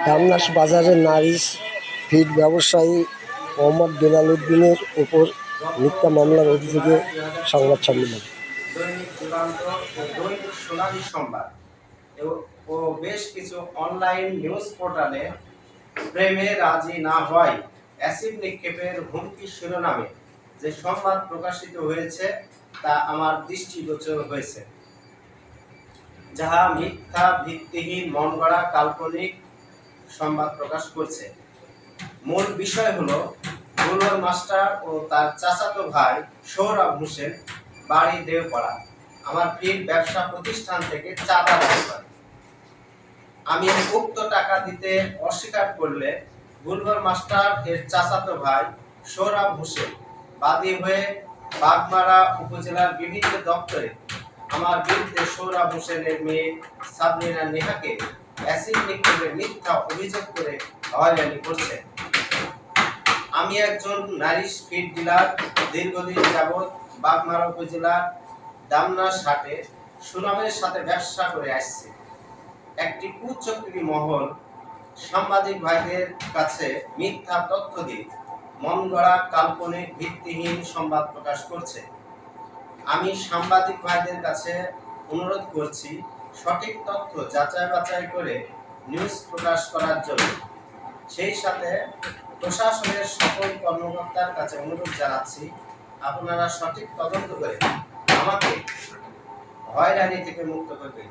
ধামনাস বাজারের নারী ফিড ব্যবসায়ী মোহাম্মদ বেলাল উদ্দিনের উপর মিথ্যা মামলার অভিযোগে সংবাদ সম্মেলন। দৈনিক যুগান্ত ও দৈনিক সোনালী সংবাদ ও বেশ কিছু অনলাইন নিউজ পোর্টালে প্রেমে রাজি না হওয়ায় অ্যাসিড নিক্ষেপের হুমকি শিরোনামে যে সংবাদ প্রকাশিত হয়েছে তা আমার দৃষ্টিগোচর হয়েছে, যাহা মিথ্যা ভিত্তিহীন মন গড়া কাল্পনিক সংবাদ প্রকাশ করছে। মূল বিষয় হলো গুলর মাস্টার ও তার চাচাতো ভাই সৌরভ হোসেন বাড়ি দেওপাড়া আমার ফিড ব্যবসা প্রতিষ্ঠান থেকে চাঁদা দাবি করে। আমি উক্ত টাকা দিতে অস্বীকার করলে গুলর মাস্টার এর চাচাতো ভাই সৌরভ হোসেন বাদী হয়ে বাগমারা উপজেলার বিভিন্ন দপ্তরে আমার বিরুদ্ধে সৌরভ হোসেনের মেয়ে সাবরিনা নেহাকে অ্যাসিড নিক্ষেপের মিথ্যা অভিযোগ করে হয়রানি করছে। আমি একজন নারী ফিড ডিলার, দীর্ঘদিন যাবৎ বাগমারা উপজেলার দামনাস হাটে সুনামের সাথে ব্যবসা করে আসছে। একটি কুচক্রী মহল সাংবাদিক ভাইদের কাছে মিথ্যা তথ্য দিয়ে মন গড়া কাল্পনিক ভিত্তিহীন সংবাদ প্রকাশ করছে। আমি সাংবাদিক ভাইদের কাছে অনুরোধ করছি সঠিক তথ্য যাচাই বাছাই করে নিউজ প্রকাশ করার জন্য। সেই সাথে প্রশাসনের সকল কর্মকর্তার কাছে অনুরোধ জানাচ্ছি আপনারা সঠিক তদন্ত করে আমাকে হয়রানি থেকে মুক্ত করবেন।